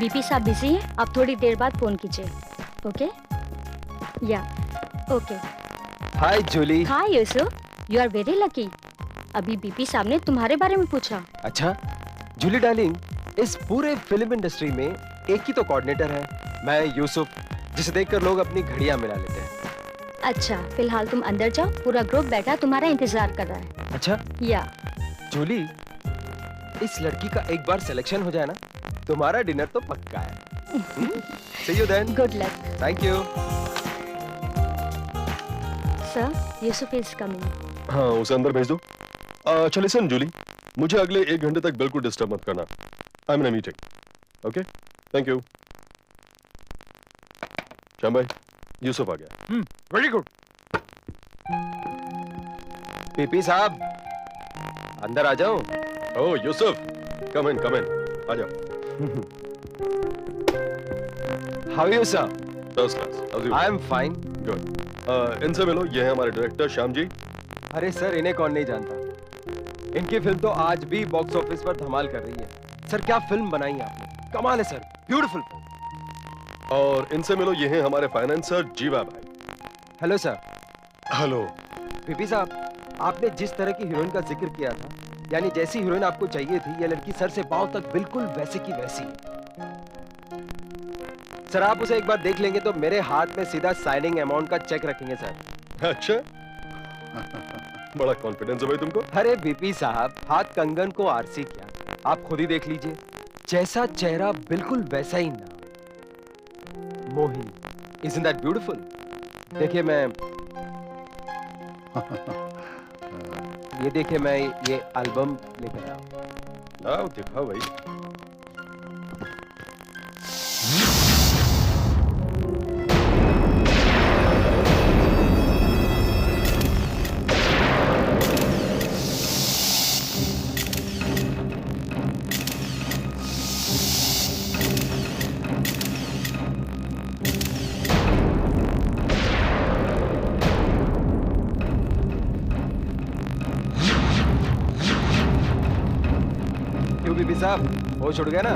BP साहब busy हैं, आप थोड़ी देर बाद फोन कीजिए। ओके या okay. Hi Julie. Hi Yusuf, you are very lucky. अभी बीपी साहब ने तुम्हारे बारे में पूछा। अच्छा जूली डार्लिंग, इस पूरे फिल्म इंडस्ट्री में एक ही तो कोऑर्डिनेटर है, मैं यूसुफ, जिसे देखकर लोग अपनी घड़ियां मिला लेते हैं। अच्छा फिलहाल तुम अंदर जाओ, पूरा ग्रुप बैठा तुम्हारा इंतजार कर रहा है। अच्छा या जूली, इस लड़की का एक बार सिलेक्शन हो जाए ना, तुम्हारा डिनर तो पक्का है। See you then. Good luck. Thank you. Sir Yusuf is coming. हाँ, उसे अंदर भेज दो। अच्छा लिसन जूली, मुझे अगले 1 घंटे तक बिल्कुल डिस्टर्ब मत करना। I am in a meeting. Okay, thank you. Shyam भाई, यूसुफ आ गया। Very good. पीपी साहब अंदर आ जाओ। ओह यूसुफ, कम इन आ जाओ। How you sir? First class. I am fine. Good. इनसे मिलो, ये है हमारे डायरेक्टर श्याम जी। अरे सर, इन्हें कौन नहीं जानता, इनकी फिल्म तो आज भी बॉक्स ऑफिस पर धमाल कर रही है। सर क्या फिल्म बनाई है आपने, कमाल है सर, ब्यूटीफुल फिल्म। और इनसे मिलो, ये हैं हमारे फाइनेंसर जीवा भाई। Hello sir. हेलो। पीपी साहब, आपने जिस तरह की हीरोइन का जिक्र किया था, यानी जैसी हीरोइन आपको चाहिए थी, ये लड़की सर से पांव तक बिल्कुल वैसे की वैसी है। सर आप उसे एक बार देख लेंगे तो मेरे हाथ में सीधा साइनिंग अमाउंट का चेक रखेंगे सर। अच्छा। बड़ा कॉन्फिडेंस है भाई तुमको। अरे बीपी साहब, हाथ कंगन को आरसी क्या, आप खुद ही देख लीजिए, जैसा चेहरा बिल्कुल वैसा ही नाम, मोहिनी। Isn't that beautiful? देखिए मैं ये देखिए मैं ये एल्बम लेकर आया हूं। आओ दिखाओ भाई। क्यों बीपी साहब, होश उड़ गया ना?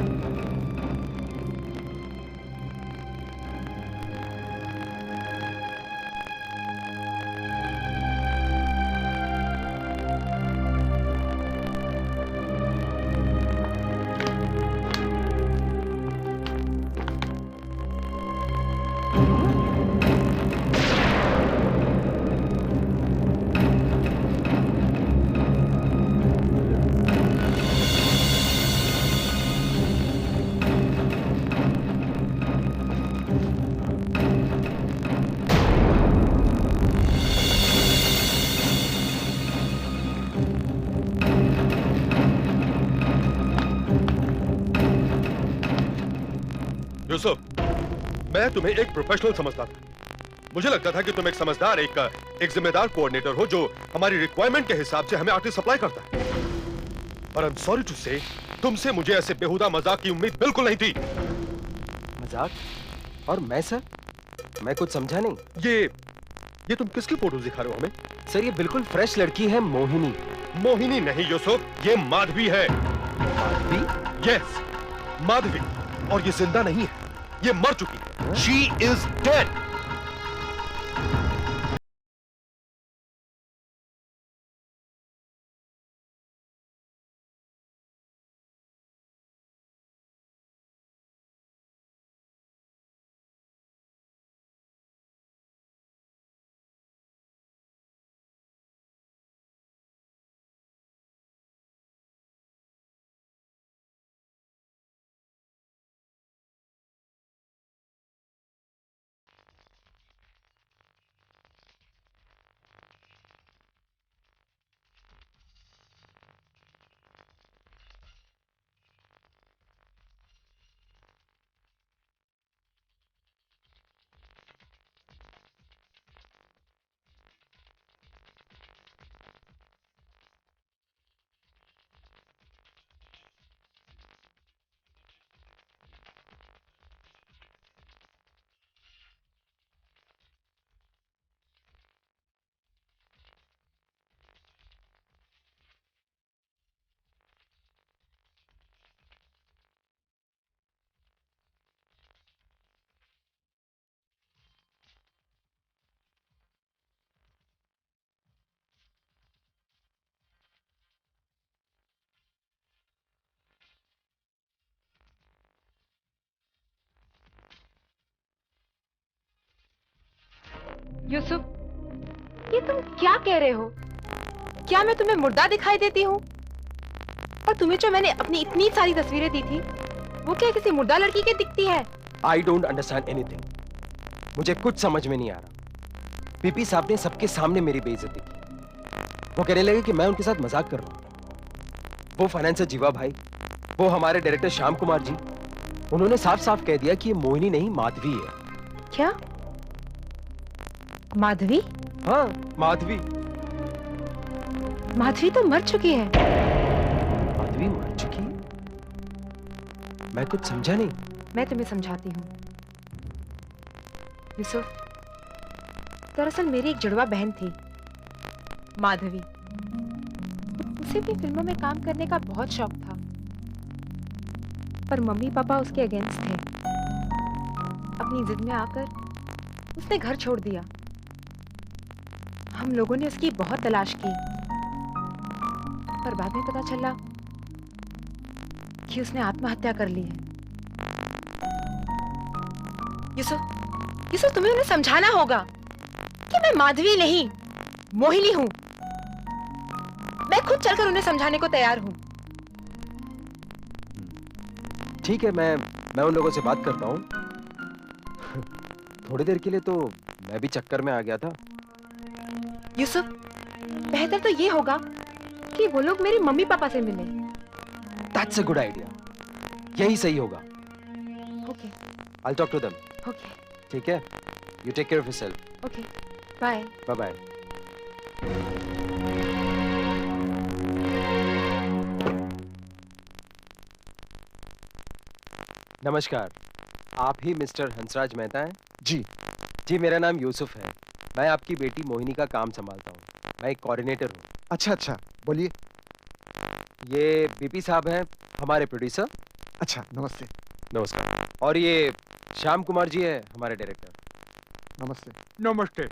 यूसुफ, मैं तुम्हें एक प्रोफेशनल समझता था। मुझे लगता था कि तुम एक समझदार, एक जिम्मेदार कोऑर्डिनेटर हो जो हमारी रिक्वायरमेंट के हिसाब से हमें आर्टिस्ट सप्लाई करता है। पर आई एम सॉरी टू से, तुमसे मुझे ऐसे बेहुदा मजाक की उम्मीद बिल्कुल नहीं थी। मजाक? और मैं सर, मैं कुछ समझा नहीं। ये तुम किसकी फोटो दिखा रहे हो हमें? सर ये बिल्कुल फ्रेश लड़की है, मोहिनी। मोहिनी नहीं यूसुफ, ये माधवी है। माधवी? यस, माधवी। और ये जिंदा नहीं है, ये मर चुकी है। She is dead. यूसुफ, ये तुम क्या कह रहे हो? क्या मैं तुम्हें मुर्दा दिखाई देती हूँ? और तुम्हें जो मैंने अपनी इतनी सारी तस्वीरें दी थी, वो क्या किसी मुर्दा लड़की के दिखती है? I don't understand anything. मुझे कुछ समझ में नहीं आ रहा। पीपी साहब ने सबके सामने मेरी बेइज्जती की। वो कहने लगे कि मैं उनके साथ मजाक कर रहा हूँ। वो फाइनेंसर जीवा भाई, वो हमारे डायरेक्टर श्याम कुमार जी, उन्होंने साफ साफ कह दिया कि ये मोहिनी नहीं माधवी है। क्या? माधवी? हाँ, माधवी। माधवी तो मर चुकी है। माधवी मर चुकी है? मैं कुछ समझा नहीं। मैं तुम्हें समझाती हूँ यूसुफ। दरअसल मेरी एक जुड़वा बहन थी, माधवी। उसे भी फिल्मों में काम करने का बहुत शौक था, पर मम्मी पापा उसके अगेंस्ट थे। अपनी जिद में आकर उसने घर छोड़ दिया। हम लोगों ने उसकी बहुत तलाश की, पर बाद में पता चला कि उसने आत्महत्या कर ली है। यूसुफ, तुम्हें उन्हें समझाना होगा कि मैं माधवी नहीं, मोहिनी हूं। मैं खुद चलकर उन्हें समझाने को तैयार हूं। ठीक है, मैं उन लोगों से बात करता हूँ। थोड़ी देर के लिए तो मैं भी चक्कर में आ गया था। यूसुफ, बेहतर तो ये होगा कि वो लोग मेरे मम्मी पापा से मिले। That's a good idea. यही सही होगा। Okay, I'll talk to them. Okay, ठीक है? You take care of yourself. Okay, bye. Bye bye. नमस्कार, आप ही मिस्टर हंसराज मेहता हैं? जी। जी, मेरा नाम यूसुफ है। मैं आपकी बेटी मोहिनी का काम संभालता हूँ। मैं एक कोऑर्डिनेटर हूँ। अच्छा अच्छा, बोलिए। ये बीपी साहब हैं, हमारे प्रोड्यूसर। अच्छा, नमस्ते। नमस्कार। और ये श्याम कुमार जी है, हमारे डायरेक्टर। नमस्ते। नमस्ते।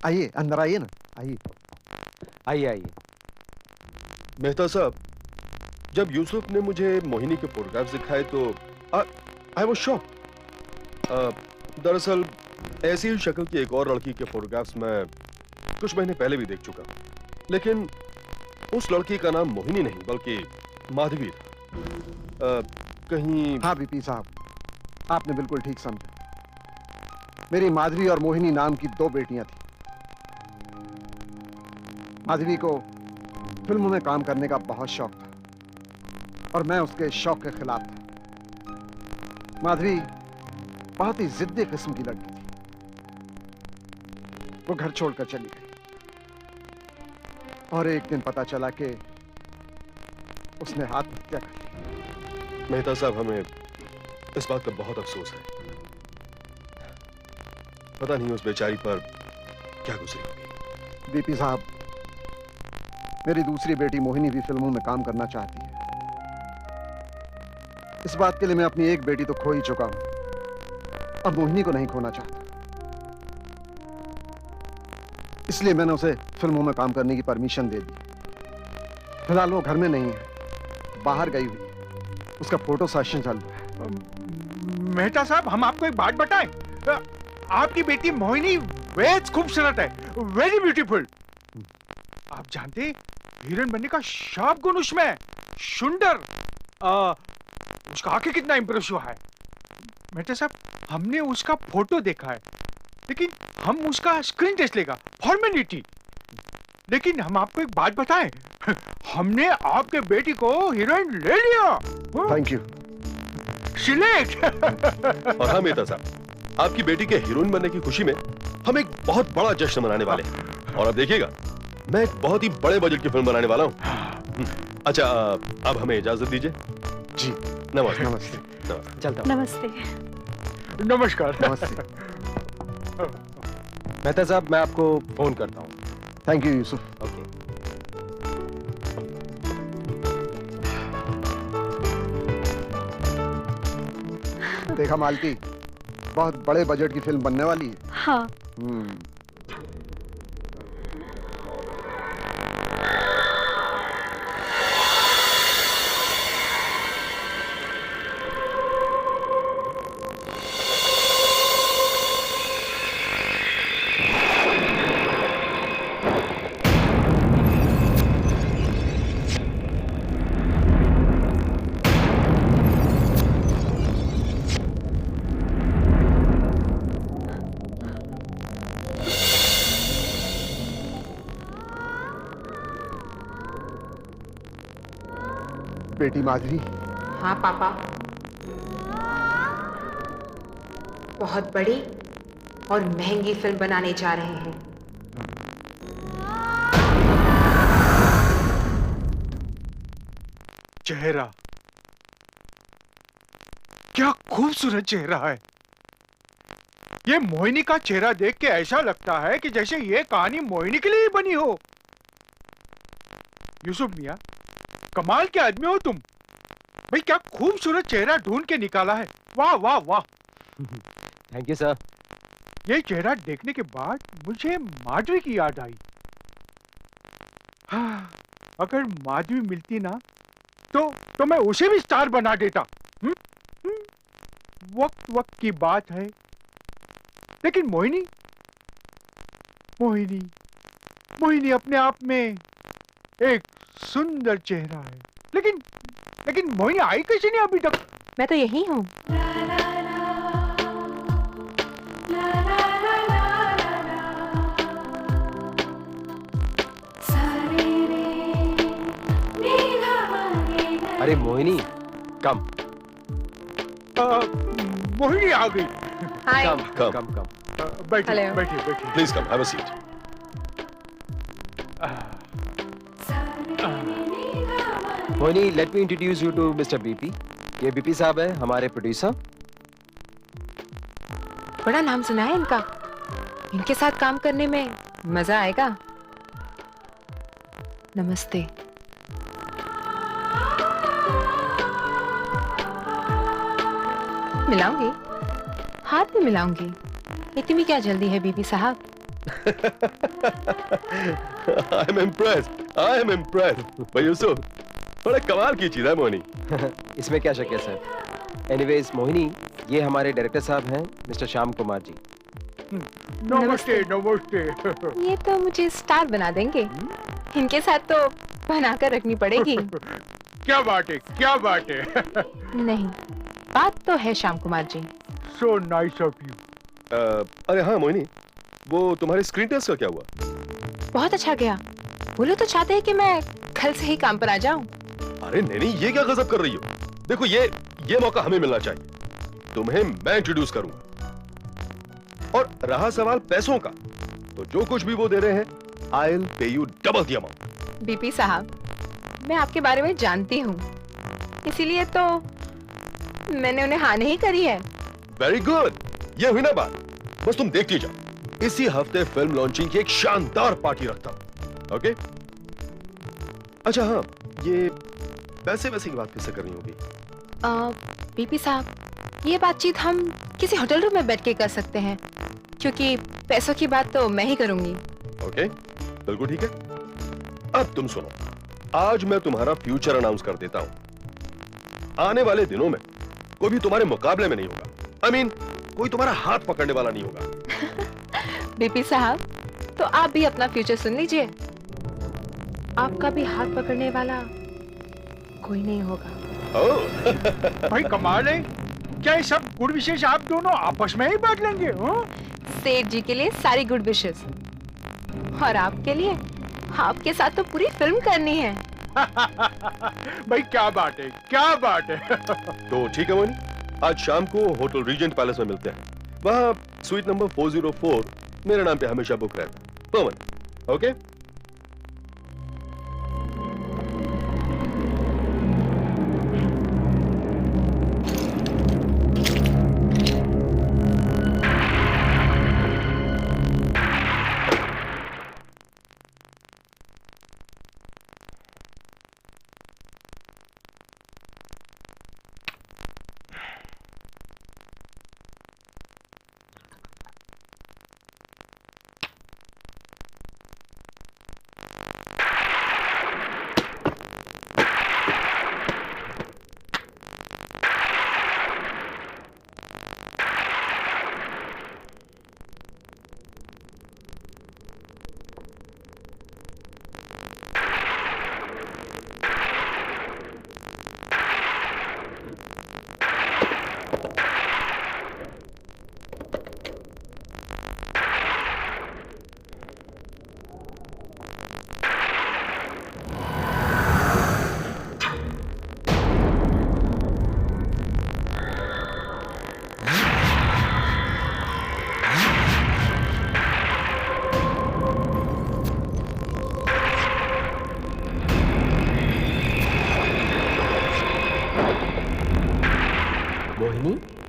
आइए, अंदर आइए ना, आइए। आइए आइए। मेहता साहब, जब यूसुफ ने मुझे मोहिनी के फोटोग्राफ्स दिखाए तो आई वाज शॉक। दरअसल ऐसी ही शक्ल की एक और लड़की के फोटोग्राफ्स मैं कुछ महीने पहले भी देख चुका, लेकिन उस लड़की का नाम मोहिनी नहीं बल्कि माधवी था। कहीं हाँ बीपी साहब, आपने बिल्कुल ठीक समझा। मेरी माधवी और मोहिनी नाम की दो बेटियां थी। माधवी को फिल्मों में काम करने का बहुत शौक था और मैं उसके शौक के खिलाफ था। माधवी बहुत ही जिद्दी किस्म की लड़की थी। वो घर छोड़कर चली गई और एक दिन पता चला कि उसने आत्महत्या कर ली। मेहता साहब, हमें इस बात का बहुत अफसोस है। पता नहीं उस बेचारी पर क्या गुजरी होगी। बीपी साहब, मेरी दूसरी बेटी मोहिनी भी फिल्मों में काम करना चाहती है। इस बात के लिए मैं अपनी एक बेटी तो खो ही चुका हूं, अब मोहिनी को नहीं खोना चाहता। इसलिए मैंने उसे फिल्मों में काम करने की परमिशन दे दी। फिलहाल वो घर में नहीं है, बाहर गई हुई है। उसका फोटो सेशन चल रहा है। मेहता साहब, हम आपको एक बात बताएं। आपकी बेटी मोहिनी बेहद खूबसूरत है, वेरी ब्यूटीफुल। आप जानते, हीरोइन बनने का शाप गुण उसमें है, सुंदर। उसका आंखें कितना इंप्रेसिव है। मेहता साहब, हमने उसका फोटो देखा है, लेकिन हम उसका स्क्रीन टेस्ट लेगा, फॉर्मेलिटी। लेकिन हम आपको एक बात बताएं, हमने आपके बेटी को हीरोइन ले लिया। Thank you. सिलेक्ट। और हाँ मेहता साहब, आपकी बेटी के हीरोइन बनने की खुशी में हम एक बहुत बड़ा जश्न मनाने वाले हैं। और अब देखिएगा, मैं एक बहुत ही बड़े बजट की फिल्म बनाने वाला हूँ। अच्छा, अब हमें इजाजत दीजिए। जी, नमस्ते। नमस्ते। नमस्ते। चलता हूँ। नमस्ते। नमस्कार। नमस्ते। मेहता साहब, मैं आपको फोन करता हूँ। Thank you Yusuf. ओके। देखा मालती, बहुत बड़े बजट की फिल्म बनने वाली है। हाँ, बेटी माधुरी, हाँ पापा, बहुत बड़ी और महंगी फिल्म बनाने जा रहे हैं। चेहरा, क्या खूबसूरत चेहरा है। ये मोहिनी का चेहरा देख के ऐसा लगता है कि जैसे ये कहानी मोहिनी के लिए ही बनी हो। यूसुफ मियां, कमाल के आदमी हो तुम। भाई क्या खूबसूरत चेहरा ढूंढ के निकाला है। वाह वाह वाह। Thank you sir. ये चेहरा देखने के बाद मुझे माधवी की याद आई। हाँ, अगर माधवी मिलती ना तो मैं उसे भी स्टार बना देता। वक्त वक्त की बात है। लेकिन मोहिनी मोहिनी मोहिनी अपने आप में एक सुंदर चेहरा है। लेकिन मोहिनी आई कैसे नहीं अभी तक? मैं तो यही हूँ। अरे मोहिनी, कम मोहिनी आ गई। हाय। कम Come. कम कम। बैठिए Hello. बैठिए बैठिए। Please come, have a seat. Mohini, let me introduce you to mister BP. ये बीपी साहब है, हमारे प्रोड्यूसर। बड़ा नाम सुना है इनका। इनके साथ काम करने में मजा आएगा। नमस्ते। मिलाऊंगी, हाथ भी मिलाऊंगी। इतनी क्या जल्दी है बीबी साहब? I'm impressed. I am impressed. भाई यूसुफ, बड़ा कमाल की चीज है मोहिनी। इसमें क्या शक है सर। एनीवेज मोहिनी, ये हमारे डायरेक्टर साहब हैं, मिस्टर श्याम कुमार जी। नमस्ते नमस्ते। ये तो मुझे स्टार बना देंगे। इनके साथ तो बनाकर रखनी पड़ेगी। क्या बात है, क्या बात है। नहीं, बात तो है Shyam Kumar ji. So nice of you. अरे हाँ मोहिनी, वो तुम्हारे स्क्रीन टेस्ट का क्या हुआ? बहुत अच्छा गया। बोलो तो चाहते हैं कि मैं कल से ही काम पर आ जाऊं। अरे नहीं, ये क्या गजब कर रही हो? देखो ये मौका हमें मिलना चाहिए। तुम्हें मैं इंट्रोड्यूस करूंगा। और रहा सवाल पैसों का, तो जो कुछ भी वो दे रहे हैं, I will pay U double the amount. BP साहब, मैं आपके बारे में जानती हूँ, इसीलिए तो मैंने उन्हें हाँ नहीं करी है। वेरी गुड, ये हुई ना बात। बस तुम देखती जाओ। इसी हफ्ते फिल्म लॉन्चिंग की एक शानदार पार्टी रखता हूं। ओके? अच्छा हाँ, ये पैसे वैसे की बात किससे करनी होगी? बीपी साहब, ये बातचीत हम किसी होटल रूम में बैठ के कर सकते हैं, क्योंकि पैसों की बात तो मैं ही करूंगी। ओके, बिल्कुल ठीक है। अब तुम सुनो, आज मैं तुम्हारा फ्यूचर अनाउंस कर देता हूं। आने वाले दिनों में कोई भी तुम्हारे मुकाबले में नहीं होगा। आई मीन, कोई तुम्हारा हाथ पकड़ने वाला नहीं होगा। बीपी साहब, तो आप भी अपना फ्यूचर सुन लीजिए। आपका भी हाथ पकड़ने वाला कोई नहीं होगा। ओह, भाई कमाल है। क्या ये सब गुड विशेष आप दोनों आपस में ही बांट लेंगे? हाँ? सेठ जी के लिए सारी गुड विशेस, और आपके लिए, आपके साथ तो पूरी फिल्म करनी है। भाई क्या बात है, क्या बात है। तो ठीक है मोनी, आज शाम को होटल रीजेंट पैलेस में मिलते हैं। वहां स्वीट नंबर 404 मेरे नाम पे हमेशा बुक रहता है। परमानेंट। ओके?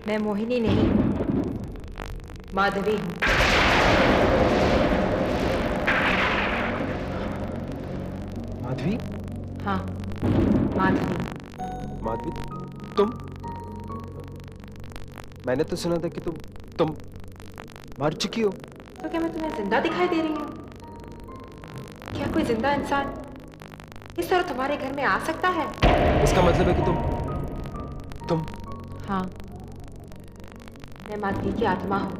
मैं मोहिनी नहीं, माधवी हूँ। माधवी? हाँ, माधवी। माधवी, तुम? मैंने तो सुना था कि तुम मर चुकी हो। तो क्या मैं तुम्हें जिंदा दिखाई दे रही हूँ? क्या कोई जिंदा इंसान इस तरह तुम्हारे घर में आ सकता है? इसका मतलब है कि तुम हाँ, मैं माधवी की आत्मा हूँ,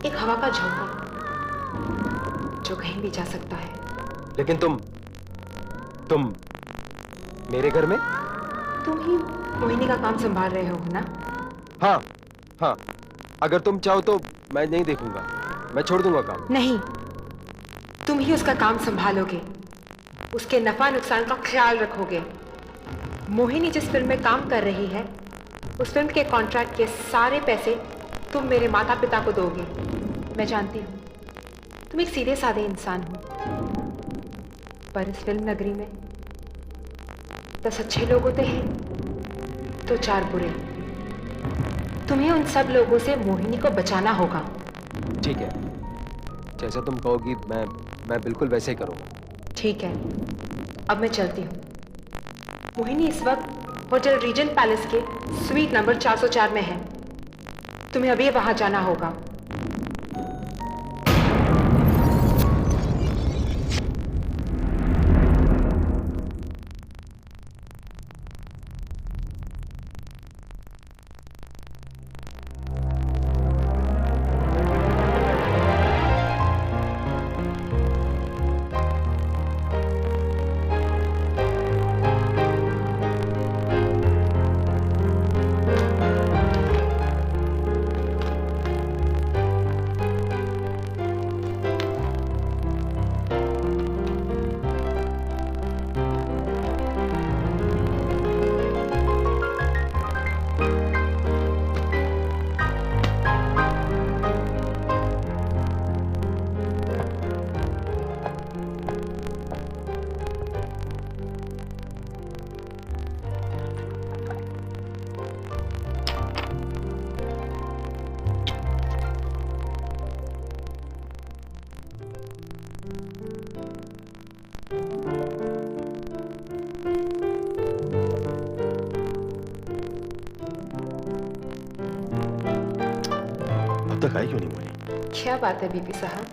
एक हवा का झोंका जो कहीं भी जा सकता है। लेकिन तुम मेरे घर में? तुम ही मोहिनी का काम संभाल रहे हो ना? हाँ, अगर तुम चाहो तो मैं नहीं देखूंगा, मैं छोड़ दूंगा काम। नहीं, तुम ही उसका काम संभालोगे, उसके नफा नुकसान का ख्याल रखोगे। मोहिनी जिस फिल्म में काम कर रही है, उस फिल्म के कॉन्ट्रैक्ट के सारे पैसे तुम मेरे माता पिता को दोगे। मैं जानती हूँ तुम एक सीधे साधे इंसान हो, पर इस फिल्म नगरी में 10 अच्छे लोग होते हैं तो 4 बुरे। तुम्हें उन सब लोगों से मोहिनी को बचाना होगा। ठीक है, जैसा तुम कहोगी मैं बिल्कुल वैसे ही करूंगा। ठीक है, अब मैं चलती हूँ। मोहिनी इस वक्त होटल रीजेंट पैलेस के स्वीट नंबर 404 में है। तुम्हें अभी वहां जाना होगा। अब तक आई क्यों नहीं मोहिनी? क्या बात है बीपी साहब?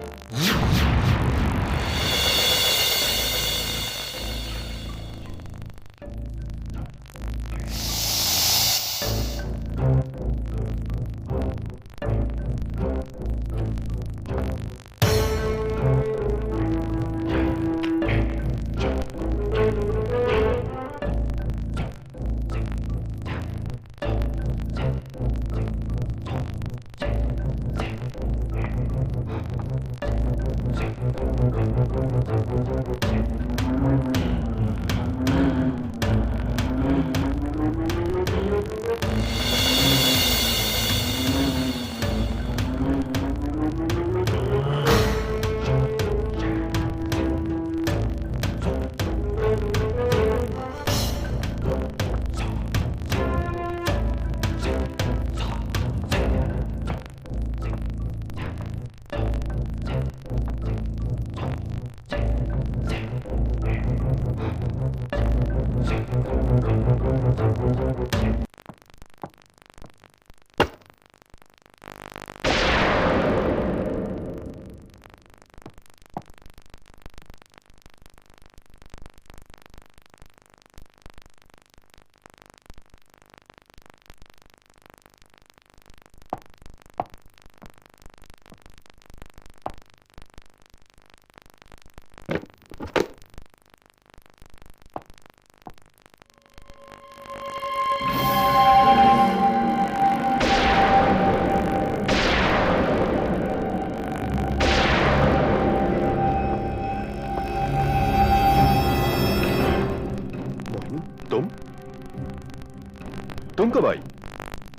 तुम कब आई?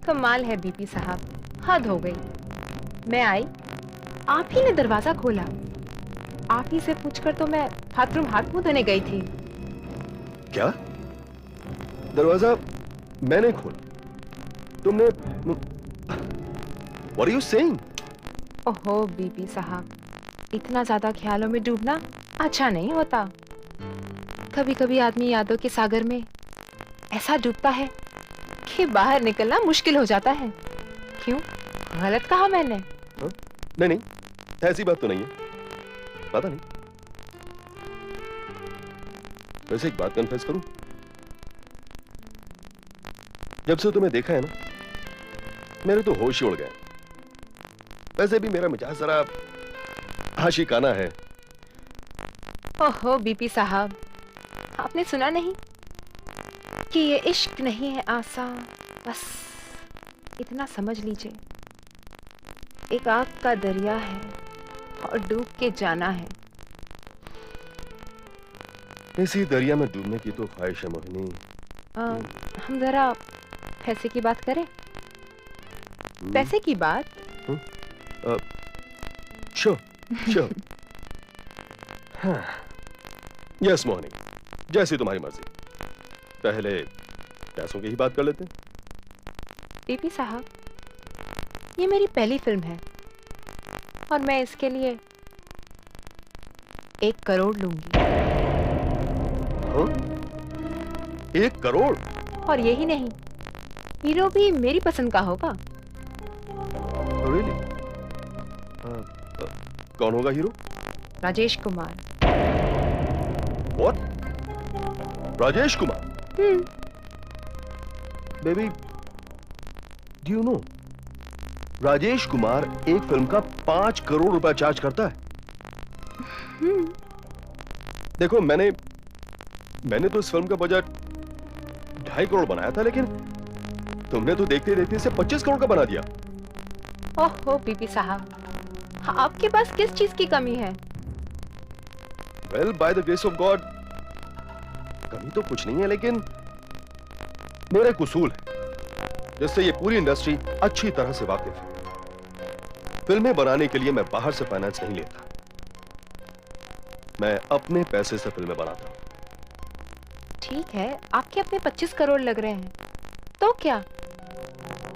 कमाल है बीपी साहब, हद हो गई। मैं आई, आप ही ने दरवाजा खोला। आप ही से पूछकर तो मैं बाथरूम हाथ मुंह धोने गई थी। क्या? दरवाजा मैंने खोला? तुमने What are you saying? ओहो बीपी साहब, इतना ज्यादा ख्यालों में डूबना अच्छा नहीं होता। कभी कभी आदमी यादों के सागर में ऐसा डूबता है कि बाहर निकलना मुश्किल हो जाता है। क्यों, गलत कहा मैंने? नहीं नहीं, ऐसी बात तो नहीं है, पता नहीं। वैसे एक बात कन्फेस करूं, जब से तुम्हें देखा है ना, मेरे तो होश ही उड़ गए। वैसे भी मेरा मिजाज जरा आशिकाना है। ओहो बीपी साहब, आपने सुना नहीं कि ये इश्क नहीं है आसान, बस इतना समझ लीजिए, एक आग का दरिया है और डूब के जाना है। इसी दरिया में डूबने की तो ख्वाहिश है मोहिनी। हम जरा पैसे की बात करें। पैसे की बात? Sure sure. हाँ, यस मोहिनी, जैसी तुम्हारी मर्जी। पहले पैसों की ही बात कर लेते हैं। बीपी साहब, ये मेरी पहली फिल्म है और मैं इसके लिए 1 करोड़ लूंगी। हाँ? 1 करोड़? और यही नहीं, हीरो भी मेरी पसंद का होगा। रियली? कौन होगा hero? Rajesh Kumar. What? Rajesh Kumar? Baby, do you know Rajesh Kumar एक फिल्म का 5 करोड़ रुपया चार्ज करता है। देखो, मैंने तो इस फिल्म का बजट 2.5 करोड़ बनाया था, लेकिन तुमने तो देखते देखते इसे 25 करोड़ का बना दिया। ओहो बीपी साहब, आपके पास किस चीज की कमी है? Well, by the grace of God, कमी तो कुछ नहीं है, लेकिन मेरा एक उसूल है जिससे ये पूरी इंडस्ट्री अच्छी तरह से वाकिफ है। फिल्में बनाने के लिए मैं बाहर से फाइनेंस नहीं लेता, मैं अपने पैसे से फिल्में बनाता हूं। ठीक है, आपके अपने 25 करोड़ लग रहे हैं, तो क्या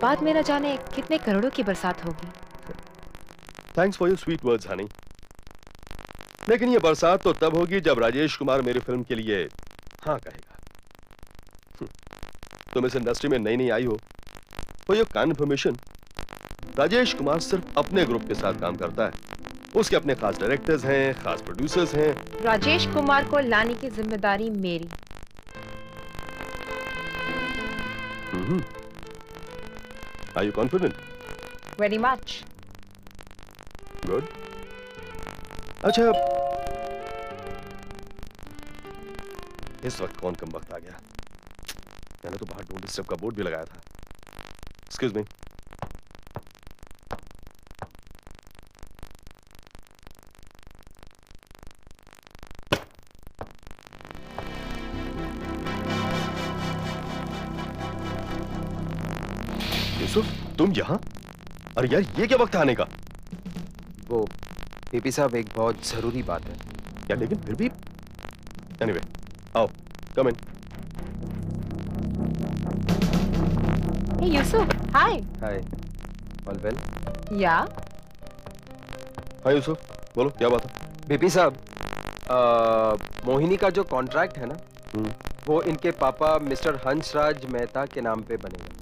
बाद में न जाने कितने करोड़ों की बरसात होगी। Thanks for your sweet words Honey, लेकिन ये बरसात तो तब होगी जब राजेश कुमार मेरी फिल्म के लिए हाँ कहेगा। तुम इस इंडस्ट्री में नई नई आई हो, for your kind information, Rajesh Kumar सिर्फ अपने ग्रुप के साथ काम करता है। उसके अपने खास डायरेक्टर्स हैं, खास प्रोड्यूसर्स हैं। राजेश कुमार को लाने की जिम्मेदारी मेरी। Are you confident? Very much. Good. अच्छा, इस वक्त कौन कम वक्त आ गया? मैंने तो बाहर डोंट डिस्टर्ब का बोर्ड भी लगाया था। Excuse me. यूसुफ, तुम यहाँ? अरे यार, ये क्या वक्त है आने का? वो बीपी साहब, एक बहुत जरूरी बात है। यार लेकिन फिर भी एनीवे, आओ, कम इन। हे यूसुफ, हाय। हाय, ऑल वेल? या हाँ यूसुफ, बोलो क्या बात है? बीपी साहब, मोहिनी का जो कॉन्ट्रैक्ट है ना, वो इनके पापा मिस्टर हंसराज मेहता के नाम पे बनेगा।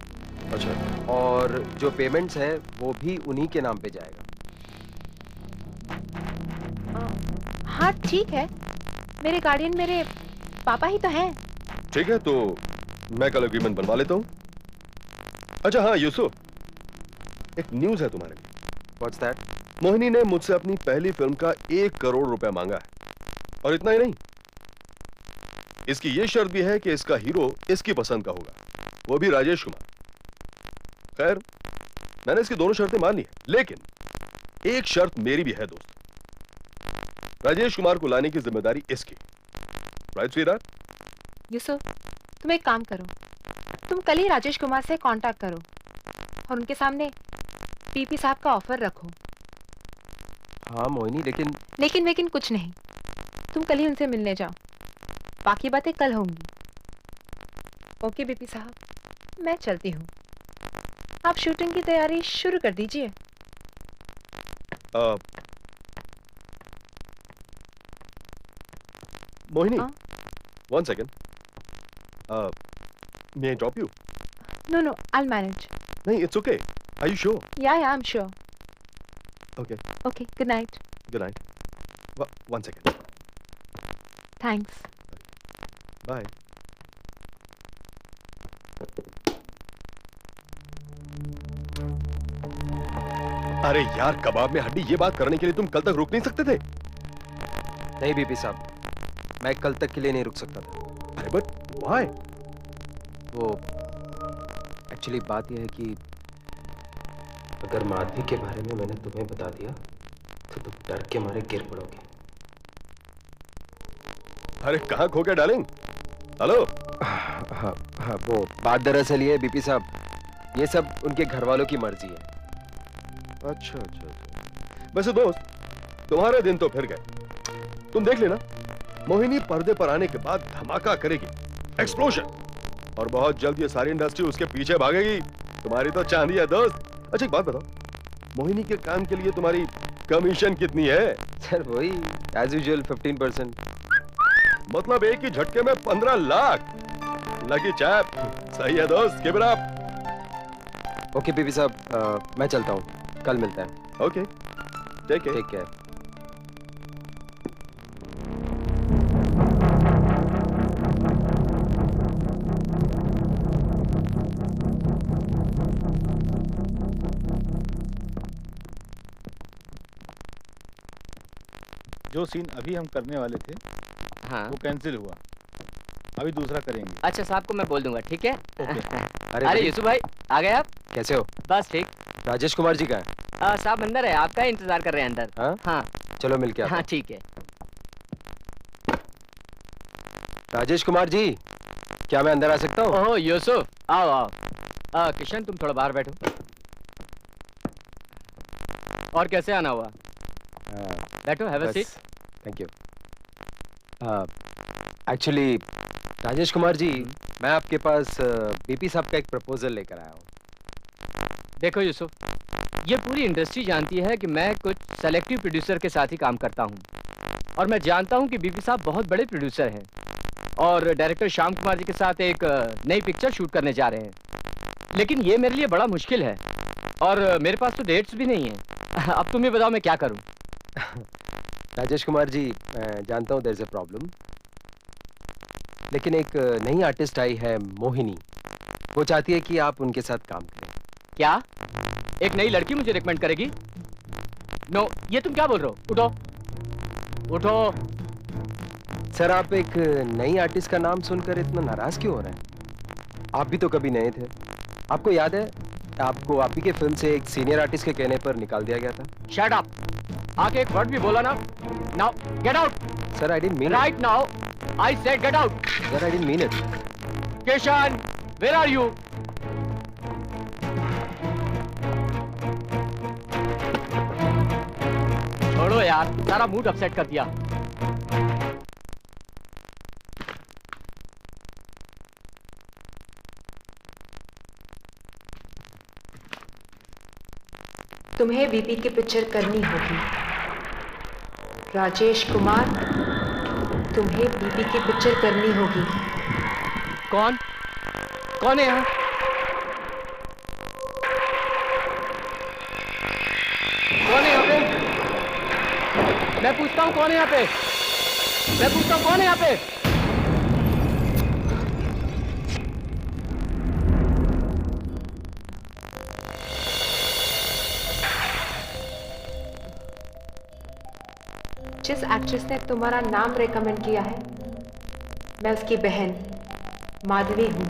अच्छा, और जो पेमेंट्स है वो भी उन्हीं के नाम पे जाएगा। हाँ ठीक है, मेरे गार्डियन मेरे पापा ही तो हैं। ठीक है, तो मैं कल एग्रीमेंट बनवा लेता हूँ। अच्छा हाँ यूसुफ, एक न्यूज है तुम्हारे लिए। What's that? मोहिनी ने मुझसे अपनी पहली फिल्म का 1 करोड़ रुपया मांगा है, और इतना ही नहीं, इसकी ये शर्त भी है कि इसका हीरो इसकी पसंद का होगा, वो भी राजेश कुमार। खैर, मैंने इसकी दोनों शर्तें मान ली है, लेकिन एक शर्त मेरी भी है दोस्त। राजेश कुमार को लाने की जिम्मेदारी इसकी। Right sweetheart? यूसुफ, तुम एक काम करो, तुम कल ही राजेश कुमार से कांटेक्ट करो और उनके सामने पीपी साहब का ऑफर रखो। हाँ मोहिनी, लेकिन कुछ नहीं, तुम कल ही उनसे मिलने जाओ, बाकी बातें कल होंगी। ओके बीपी साहब, मैं चलती हूँ। आप शूटिंग की तैयारी शुरू कर दीजिए। मोहिनी, हाँ? 1 second. May I drop you? No, no, I'll manage. नहीं, it's okay. Are you sure? Yeah, I'm sure. Okay. Okay, good night. Good night. 1 second. Thanks. Bye. अरे यार, कबाब में हड्डी, ये बात करने के लिए तुम कल तक रुक नहीं सकते थे? नहीं बीपी साहब, मैं कल तक के लिए नहीं रुक सकता था। अरे बट व्हाई? वो एक्चुअली बात यह है कि अगर माधवी के बारे में मैंने तुम्हें बता दिया तो तुम डर के मारे गिर पड़ोगे। अरे कहाँ खो गया डार्लिंग? हेलो? हाँ हाँ, वो बात दरअसल ये है बीपी साहब, ये सब उनके घर वालों की मर्जी है। अच्छा अच्छा अच्छा। वैसे दोस्त, तुम्हारे दिन तो फिर गए। तुम देख लेना, मोहिनी पर्दे पर आने के बाद धमाका करेगी, एक्सप्लोजन, और बहुत जल्द ये सारी इंडस्ट्री उसके पीछे भागेगी। तुम्हारी तो चांदी है दोस्त। अच्छा एक बात बताओ, मोहिनी के काम के लिए तुम्हारी कमीशन कितनी है? सर वही एज यूजुअल 15%। मतलब एक ही झटके में 15 लाख। Lucky chap. सही है दोस्त, keep it up. Okay BP साहब, मैं चलता हूँ, कल मिलता है। Okay, take care. Take care. जो सीन अभी हम करने वाले थे हाँ। वो कैंसिल हुआ, अभी दूसरा करेंगे। अच्छा साहब को मैं बोल दूंगा, ठीक है? ओके। अरे भाई, यूसुफ भाई आ गए आप? कैसे हो? बस ठीक। राजेश कुमार जी का है? साहब अंदर है, आपका ही इंतजार कर रहे हैं अंदर। हाँ? हाँ चलो मिल के आते हाँ हैं। ठीक है। राजेश कुमार जी, क्या मैं अंदर आ सकता हूँ? ओह यूसुफ, आओ आओ। किशन तुम थोड़ा बाहर बैठो। और कैसे आना हुआ? बैठो, have a seat. Thank you. Actually Rajesh Kumar ji, मैं आपके पास बीपी साहब का एक प्रपोजल लेकर आया हूँ। देखो यूसुफ, ये पूरी इंडस्ट्री जानती है कि मैं कुछ सेलेक्टिव प्रोड्यूसर के साथ ही काम करता हूँ, और मैं जानता हूँ कि बीपी साहब बहुत बड़े प्रोड्यूसर हैं और डायरेक्टर श्याम कुमार जी के साथ एक नई पिक्चर शूट करने जा रहे हैं। लेकिन ये मेरे लिए बड़ा मुश्किल है और मेरे पास तो डेट्स भी नहीं है। अब तुम ही बताओ मैं क्या करूँ? राजेश कुमार जी, मैं जानता हूँ देयर इज अ प्रॉब्लम, लेकिन एक नई आर्टिस्ट आई है मोहिनी, वो चाहती है कि आप उनके साथ काम करें। क्या एक नई लड़की मुझे रिकमेंड करेगी? नो, ये तुम क्या बोल रहे हो? उठो उठो। सर, आप एक नई आर्टिस्ट का नाम सुनकर इतना नाराज क्यों हो रहे हैं? आप भी तो कभी नए थे। आपको याद है, आपको आप ही के फिल्म से एक सीनियर आर्टिस्ट के कहने पर निकाल दिया गया था। Shut up! आके एक वर्ड भी बोला ना। Now get out. Sir I didn't mean right now I said get out. Sir I didn't mean it. Kishan, where are you? छोड़ो यार, सारा मूड अपसेट कर दिया। तुम्हें बीपी की पिक्चर करनी होगी। राजेश कुमार, तुम्हें बीपी की पिक्चर करनी होगी। कौन कौन है यहाँ? कौन है यहाँ पे? मैं पूछता हूँ कौन है यहाँ पे? मैं पूछता हूँ कौन है यहाँ पे? जिस एक्ट्रेस ने तुम्हारा नाम रेकमेंड किया है, मैं उसकी बहन माधवी हूँ।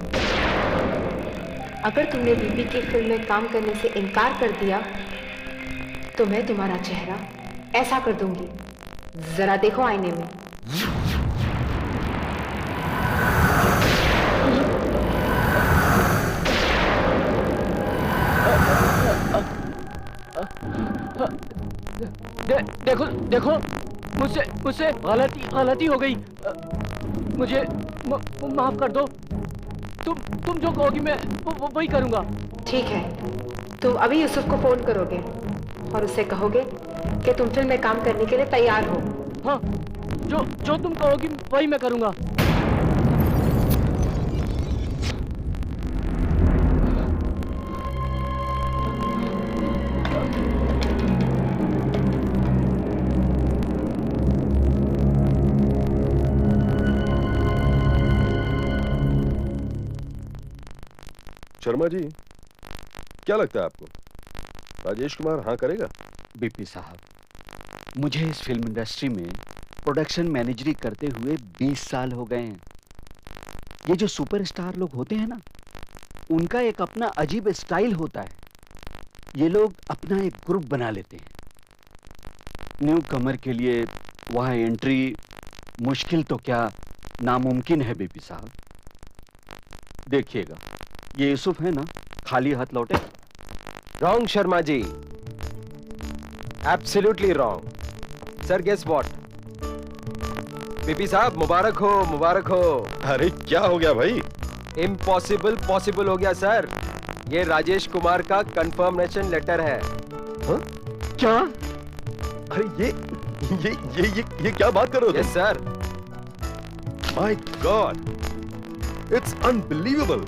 अगर तुमने बीपी की फिल्म में काम करने से इनकार कर दिया तो मैं तुम्हारा चेहरा ऐसा कर दूंगी, जरा देखो आईने में। देखो देखो, मुझसे गलती हो गई। मुझे माफ कर दो। तुम जो कहोगी मैं वही करूंगा। ठीक है, तुम अभी यूसुफ को फोन करोगे और उससे कहोगे कि तुम फिल्म में काम करने के लिए तैयार हो। हाँ, जो जो तुम कहोगी वही मैं करूंगा। शर्मा जी, क्या लगता है आपको राजेश कुमार हाँ करेगा? बीपी साहब, मुझे इस फिल्म इंडस्ट्री में प्रोडक्शन मैनेजरी करते हुए 20 साल हो गए हैं। ये जो सुपरस्टार लोग होते हैं ना, उनका एक अपना अजीब स्टाइल होता है। ये लोग अपना एक ग्रुप बना लेते हैं। न्यू कमर के लिए वहां एंट्री मुश्किल तो क्या नामुमकिन है बीपी साहब। देखिएगा, ये यूसुफ है ना, खाली हाथ लौटे। Wrong Sharma ji, absolutely wrong. Sir guess what? BP साहब मुबारक हो, मुबारक हो। अरे क्या हो गया भाई? इम्पॉसिबल पॉसिबल हो गया सर। ये राजेश कुमार का कंफर्मेशन लेटर है। हाँ? क्या? अरे ये क्या बात कर रहे हो? Yes sir. My God, it's unbelievable.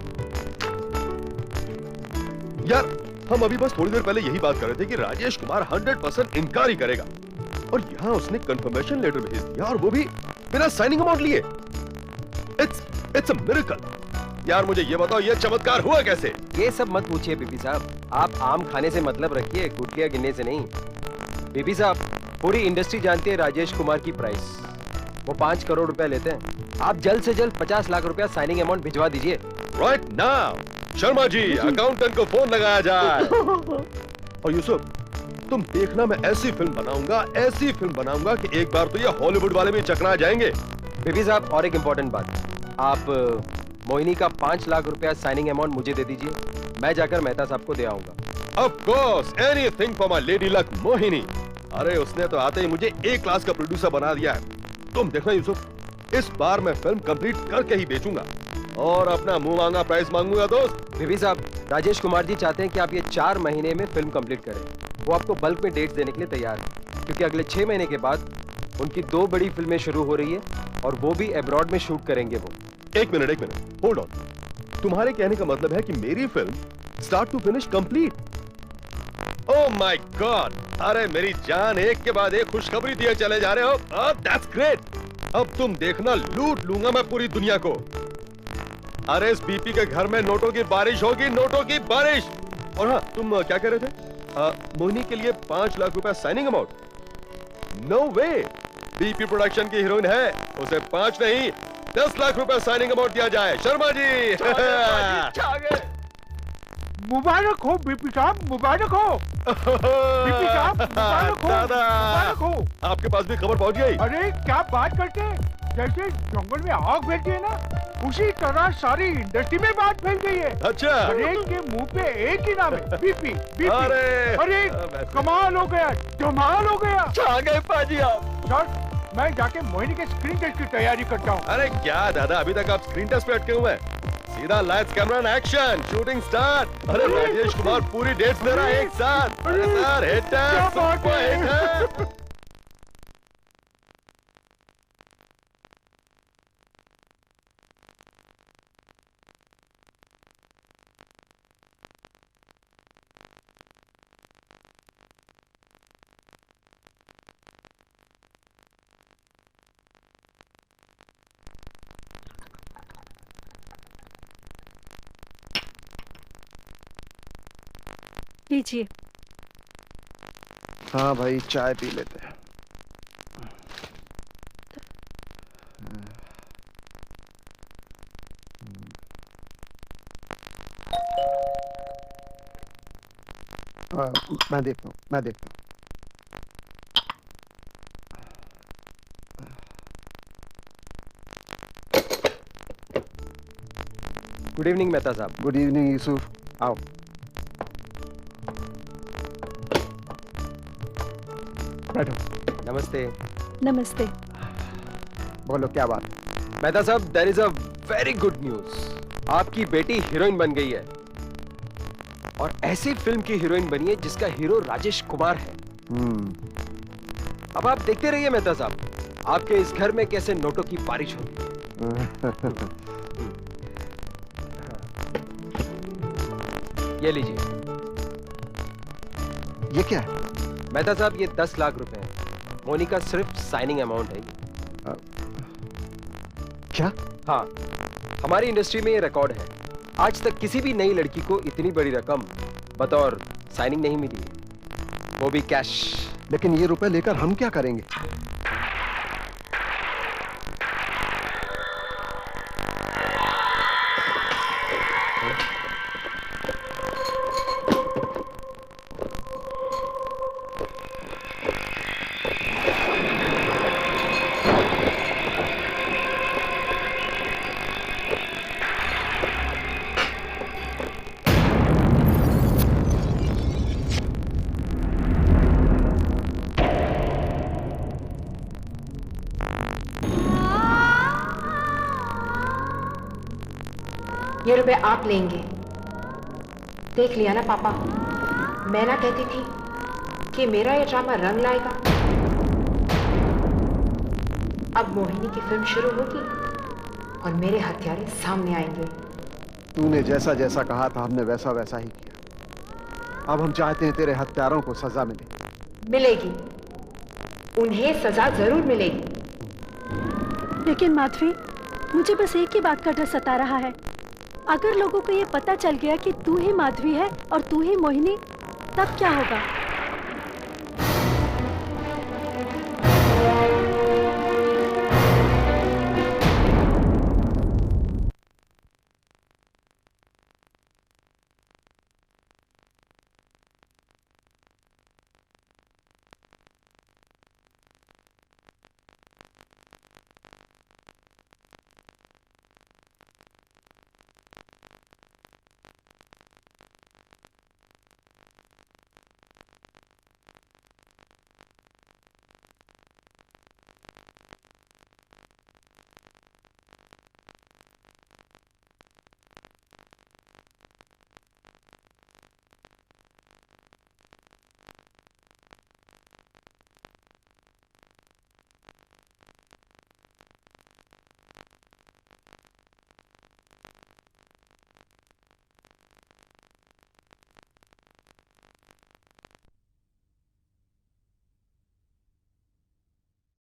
यार, हम अभी बस थोड़ी देर पहले यही बात कर रहे थे कि राजेश कुमार 100% इनकार ही करेगा, और यहां उसने कंफर्मेशन लेटर भेज दिया, और वो भी बिना साइनिंग अमाउंट लिए। It's a miracle. यार मुझे ये बताओ, ये चमत्कार हुआ कैसे? ये सब मत पूछिए बीपी साहब, आप आम खाने से मतलब रखिए, गुटलियां गिनने से नहीं। बीपी साहब, पूरी इंडस्ट्री जानती है राजेश कुमार की प्राइस। वो 5 करोड़ रुपए लेते हैं। आप जल्द से जल्द 50 लाख रुपया साइनिंग अमाउंट भिजवा दीजिए। Right now. Sharma ji, accountant को फोन लगाया जाए। और यूसुफ, तुम देखना, मैं ऐसी फिल्म बनाऊंगा कि एक बार तो ये हॉलीवुड वाले भी चकरा जाएंगे। बीपी साहब, और एक इम्पोर्टेंट बात, आप मोहिनी का 5 लाख रुपया साइनिंग अमाउंट मुझे दे दीजिए, मैं जाकर मेहता साहब को दे आऊंगा। Of course, anything for my lady luck Mohini. अरे उसने तो आते ही मुझे A क्लास का प्रोड्यूसर बना दिया है। तुम देखना यूसुफ, इस बार मैं फिल्म कंप्लीट करके ही बेचूंगा, और अपना मुंह मांगा प्राइस मांगूंगा दोस्त। बीबी साहब, राजेश कुमार जी चाहते हैं कि आप ये 4 महीने में फिल्म कंप्लीट करें। वो आपको बल्क में डेट्स देने के लिए तैयार है, क्योंकि अगले 6 महीने के बाद उनकी 2 बड़ी फिल्में शुरू हो रही है, और वो भी अब्रॉड में शूट करेंगे वो। एक मिनट, होल्ड ऑन। तुम्हारे कहने का मतलब है कि मेरी film start to finish complete? Oh my god, अरे मेरी जान, एक के बाद एक खुशखबरी दिए चले जा रहे हो। That's great. अब तुम देखना, लूट लूंगा मैं पूरी दुनिया को। अरे इस बीपी के घर में नोटों की बारिश होगी, नोटों की बारिश। और हाँ, तुम क्या कह रहे थे? मोहिनी के लिए 5 लाख रुपया साइनिंग अमाउंट? नो वे, बीपी प्रोडक्शन की हीरोइन है, उसे 5 नहीं 10 लाख रुपया साइनिंग अमाउंट दिया जाए। शर्मा जी, मुबारक हो बीपी साहब, मुबारक हो। बीपी साहब, मुबारक हो, मुबारक हो। आपके पास भी खबर पहुंच गई? अरे क्या बात करते हैं, जैसे जंगल में आग फैलती है ना, उसी तरह सारी इंडस्ट्री में बात फैल गई है। अच्छा। हर एक के मुंह पे एक ही नाम है, बीपी बीपी। अरे कमाल हो गया, धमाल हो गया। छा गए पाजी आप। सर, मैं जाके मोहिनी के स्क्रीन टेस्ट की तैयारी करता हूँ। अरे क्या दादा, अभी तक आप स्क्रीन टेस्ट पे अटके हुए हैं? सीधा lights camera action, shooting start. अरे राजेश कुमार पूरी डेट्स दे रहा है एक साथ। अरे सर, हिट है, सुपर हिट है। लीजिए। हाँ भाई, चाय पी लेते हैं। मैं देखता हूँ। गुड इवनिंग मेहता साहब। गुड इवनिंग यूसुफ, आओ। बैठो। नमस्ते। नमस्ते। बोलो क्या बात? मेहता साहब, there is a very good news. आपकी बेटी हीरोइन बन गई है। और ऐसी फिल्म की हीरोइन बनिए जिसका हीरो राजेश कुमार है। अब आप देखते रहिए मेहता साहब, आपके इस घर में कैसे नोटों की बारिश होगी। ये लीजिए। ये क्या है? मेहता साहब, ये 10 लाख रुपए हैं। मोनी का सिर्फ साइनिंग अमाउंट है ये। क्या? हाँ, हमारी इंडस्ट्री में ये रिकॉर्ड है। आज तक किसी भी नई लड़की को इतनी बड़ी रकम बतौर साइनिंग नहीं मिली, वो भी कैश। लेकिन ये रुपए लेकर हम क्या करेंगे? ये रुपए आप लेंगे। देख लिया ना पापा, मैं ना कहती थी कि मेरा ये ड्रामा रंग लाएगा। अब मोहिनी की फिल्म शुरू होगी और मेरे हत्यारे सामने आएंगे। तूने जैसा जैसा कहा था हमने वैसा वैसा ही किया। अब हम चाहते हैं तेरे हत्यारों को सजा मिले। मिलेगी, उन्हें सजा जरूर मिलेगी। लेकिन माधवी, मुझे बस एक ही बात का डर सता रहा है। अगर लोगों को ये पता चल गया कि तू ही माधवी है और तू ही मोहिनी, तब क्या होगा?